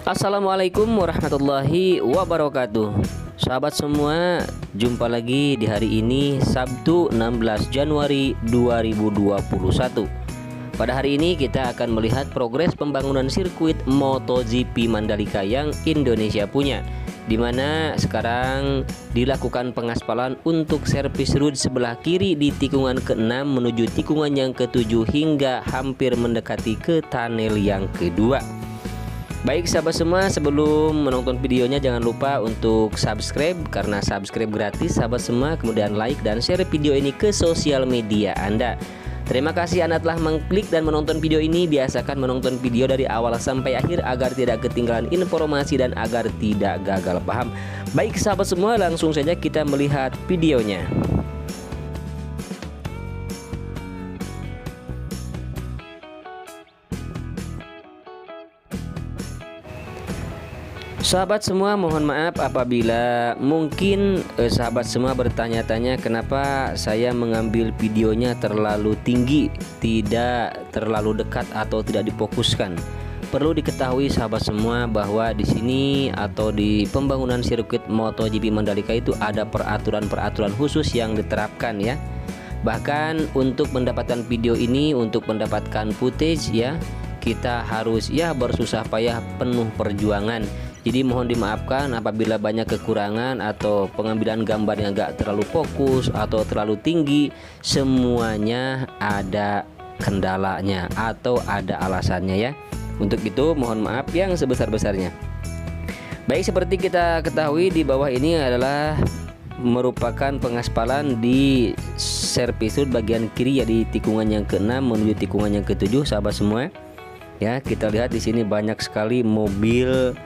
Assalamualaikum warahmatullahi wabarakatuh. Sahabat semua, jumpa lagi di hari ini Sabtu 16 Januari 2021. Pada hari ini kita akan melihat progres pembangunan sirkuit MotoGP Mandalika yang Indonesia punya, di mana sekarang dilakukan pengaspalan untuk servis road sebelah kiri di tikungan ke-6 menuju tikungan yang ke-7 hingga hampir mendekati ke tunnel yang kedua. Baik sahabat semua, sebelum menonton videonya jangan lupa untuk subscribe, karena subscribe gratis sahabat semua. Kemudian like dan share video ini ke sosial media Anda. Terima kasih Anda telah mengklik dan menonton video ini. Biasakan menonton video dari awal sampai akhir agar tidak ketinggalan informasi dan agar tidak gagal paham. Baik sahabat semua, langsung saja kita melihat videonya. Sahabat semua, mohon maaf apabila mungkin sahabat semua bertanya-tanya kenapa saya mengambil videonya terlalu tinggi, tidak terlalu dekat atau tidak difokuskan. Perlu diketahui sahabat semua bahwa di sini atau di pembangunan sirkuit MotoGP Mandalika itu ada peraturan-peraturan khusus yang diterapkan ya. Bahkan untuk mendapatkan video ini, untuk mendapatkan footage ya, kita harus ya bersusah payah penuh perjuangan. Jadi mohon dimaafkan apabila banyak kekurangan atau pengambilan gambarnya agak terlalu fokus atau terlalu tinggi. Semuanya ada kendalanya atau ada alasannya ya. Untuk itu mohon maaf yang sebesar-besarnya. Baik, seperti kita ketahui di bawah ini adalah merupakan pengaspalan di servis road bagian kiri ya, di tikungan yang ke-6 menuju tikungan yang ke-7 sahabat semua. Ya, kita lihat di sini banyak sekali mobil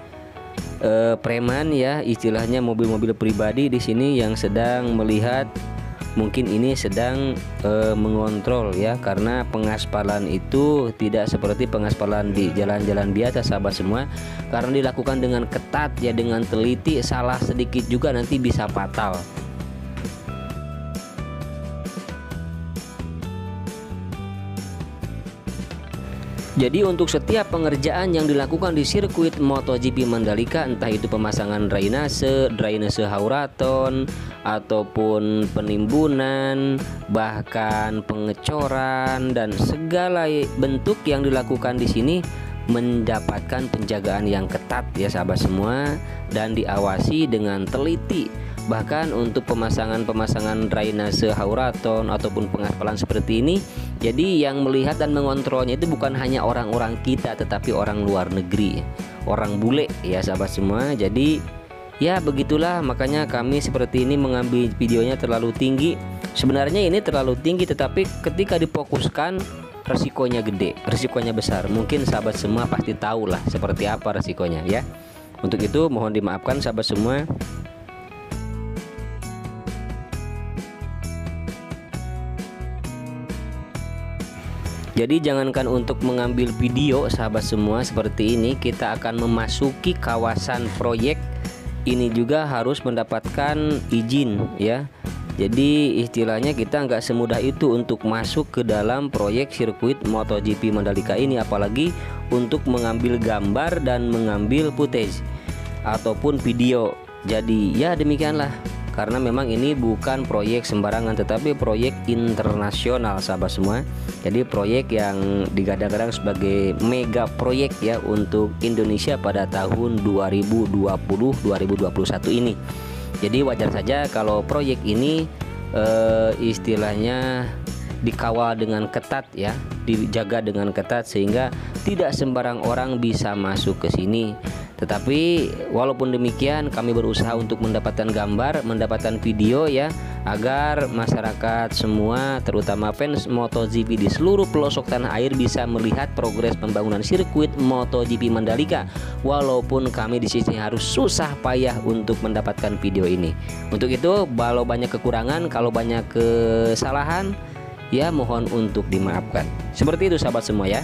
preman ya, istilahnya mobil-mobil pribadi di sini yang sedang melihat, mungkin ini sedang mengontrol ya, karena pengaspalan itu tidak seperti pengaspalan di jalan-jalan biasa sahabat semua, karena dilakukan dengan ketat ya, dengan teliti. Salah sedikit juga nanti bisa fatal. Jadi untuk setiap pengerjaan yang dilakukan di sirkuit MotoGP Mandalika, entah itu pemasangan drainase hauraton, ataupun penimbunan, bahkan pengecoran dan segala bentuk yang dilakukan di sini mendapatkan penjagaan yang ketat ya sahabat semua, dan diawasi dengan teliti. Bahkan untuk pemasangan drainase hauraton ataupun pengaspalan seperti ini, jadi yang melihat dan mengontrolnya itu bukan hanya orang-orang kita, tetapi orang luar negeri, orang bule ya sahabat semua. Jadi ya begitulah, makanya kami seperti ini mengambil videonya terlalu tinggi. Sebenarnya ini terlalu tinggi, tetapi ketika difokuskan resikonya gede, resikonya besar. Mungkin sahabat semua pasti tahu lah seperti apa resikonya ya. Untuk itu mohon dimaafkan sahabat semua. Jadi jangankan untuk mengambil video sahabat semua seperti ini, kita akan memasuki kawasan proyek ini juga harus mendapatkan izin ya. Jadi istilahnya kita nggak semudah itu untuk masuk ke dalam proyek sirkuit MotoGP Mandalika ini, apalagi untuk mengambil gambar dan mengambil footage ataupun video. Jadi ya demikianlah, karena memang ini bukan proyek sembarangan, tetapi proyek internasional sahabat semua. Jadi proyek yang digadang-gadang sebagai mega proyek ya untuk Indonesia pada tahun 2020-2021 ini. Jadi wajar saja kalau proyek ini istilahnya dikawal dengan ketat ya, dijaga dengan ketat sehingga tidak sembarang orang bisa masuk ke sini. Tetapi walaupun demikian kami berusaha untuk mendapatkan gambar, mendapatkan video ya, agar masyarakat semua terutama fans MotoGP di seluruh pelosok tanah air bisa melihat progres pembangunan sirkuit MotoGP Mandalika. Walaupun kami di sini harus susah payah untuk mendapatkan video ini. Untuk itu kalau banyak kekurangan, kalau banyak kesalahan ya mohon untuk dimaafkan. Seperti itu sahabat semua ya.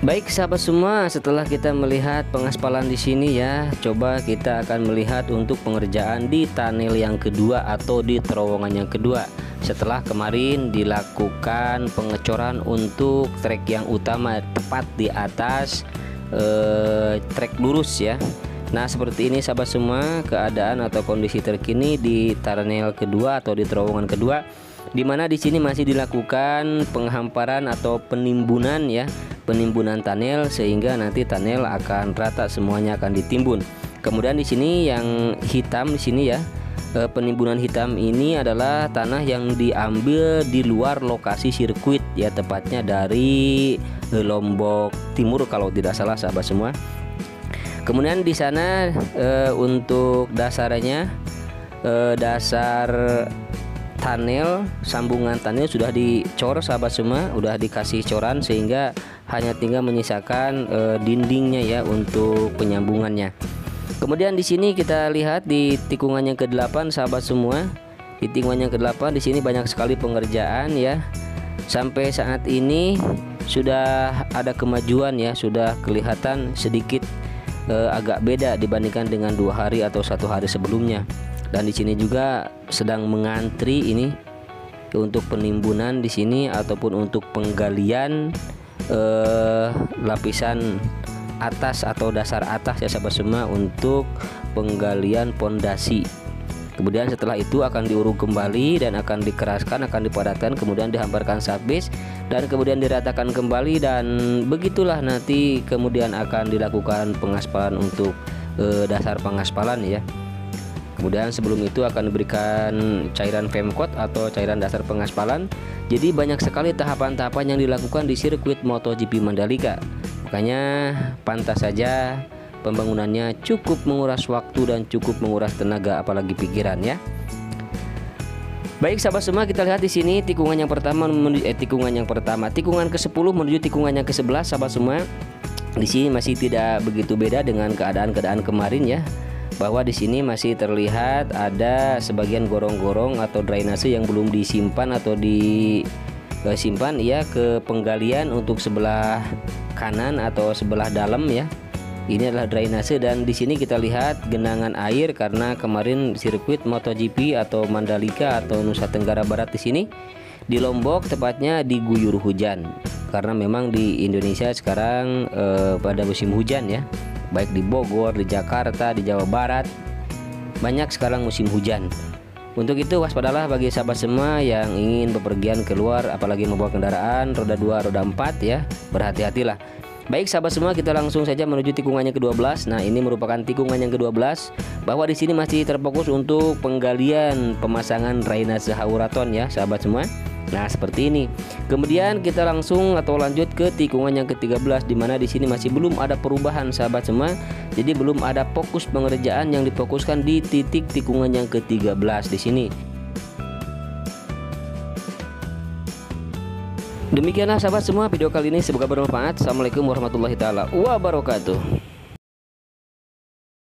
Baik sahabat semua, setelah kita melihat pengaspalan di sini ya, coba kita akan melihat untuk pengerjaan di tunnel yang kedua atau di terowongan yang kedua. Setelah kemarin dilakukan pengecoran untuk trek yang utama tepat di atas trek lurus ya. Nah seperti ini sahabat semua keadaan atau kondisi terkini di tunnel kedua atau di terowongan kedua, dimana di sini masih dilakukan penghamparan atau penimbunan ya, penimbunan tunnel sehingga nanti tunnel akan rata, semuanya akan ditimbun. Kemudian di sini yang hitam di sini ya, penimbunan hitam ini adalah tanah yang diambil di luar lokasi sirkuit ya, tepatnya dari Lombok Timur kalau tidak salah sahabat semua. Kemudian di sana untuk dasarnya, dasar tunnel, sambungan tunnel sudah dicor sahabat semua, udah dikasih coran sehingga hanya tinggal menyisakan dindingnya ya untuk penyambungannya. Kemudian di sini kita lihat di tikungan yang ke-8 sahabat semua. Di tikungan yang ke-8 di sini banyak sekali pengerjaan ya. Sampai saat ini sudah ada kemajuan ya, sudah kelihatan sedikit agak beda dibandingkan dengan 2 hari atau 1 hari sebelumnya. Dan di sini juga sedang mengantri ini untuk penimbunan di sini ataupun untuk penggalian lapisan atas atau dasar atas ya sahabat semua untuk penggalian pondasi. Kemudian setelah itu akan diuruk kembali dan akan dikeraskan, akan dipadatkan, kemudian dihamparkan sabis dan kemudian diratakan kembali, dan begitulah nanti kemudian akan dilakukan pengaspalan untuk dasar pengaspalan ya. Kemudian sebelum itu akan diberikan cairan Femcoat atau cairan dasar pengaspalan. Jadi banyak sekali tahapan-tahapan yang dilakukan di sirkuit MotoGP Mandalika. Makanya pantas saja pembangunannya cukup menguras waktu dan cukup menguras tenaga apalagi pikiran ya. Baik sahabat semua, kita lihat di sini tikungan yang pertama menuju tikungan ke-10 menuju tikungan yang ke-11 sahabat semua. Di sini masih tidak begitu beda dengan keadaan kemarin ya. Bahwa di sini masih terlihat ada sebagian gorong-gorong atau drainase yang belum disimpan atau disimpan ya ke penggalian untuk sebelah kanan atau sebelah dalam ya. Ini adalah drainase dan di sini kita lihat genangan air karena kemarin sirkuit MotoGP atau Mandalika atau Nusa Tenggara Barat di sini di Lombok tepatnya diguyur hujan. Karena memang di Indonesia sekarang pada musim hujan ya. Baik di Bogor, di Jakarta, di Jawa Barat, banyak sekarang musim hujan. Untuk itu waspadalah bagi sahabat semua yang ingin bepergian keluar, apalagi membawa kendaraan roda 2, roda 4 ya, berhati-hatilah. Baik sahabat semua, kita langsung saja menuju tikungannya ke-12. Nah ini merupakan tikungan yang ke-12, bahwa di sini masih terfokus untuk penggalian pemasangan drainase hauraton ya sahabat semua. Nah seperti ini. Kemudian kita langsung atau lanjut ke tikungan yang ke-13, di mana di sini masih belum ada perubahan sahabat semua. Jadi belum ada fokus pengerjaan yang difokuskan di titik tikungan yang ke-13 di sini. Demikianlah sahabat semua video kali ini, semoga bermanfaat. Assalamualaikum warahmatullahi taala wabarakatuh.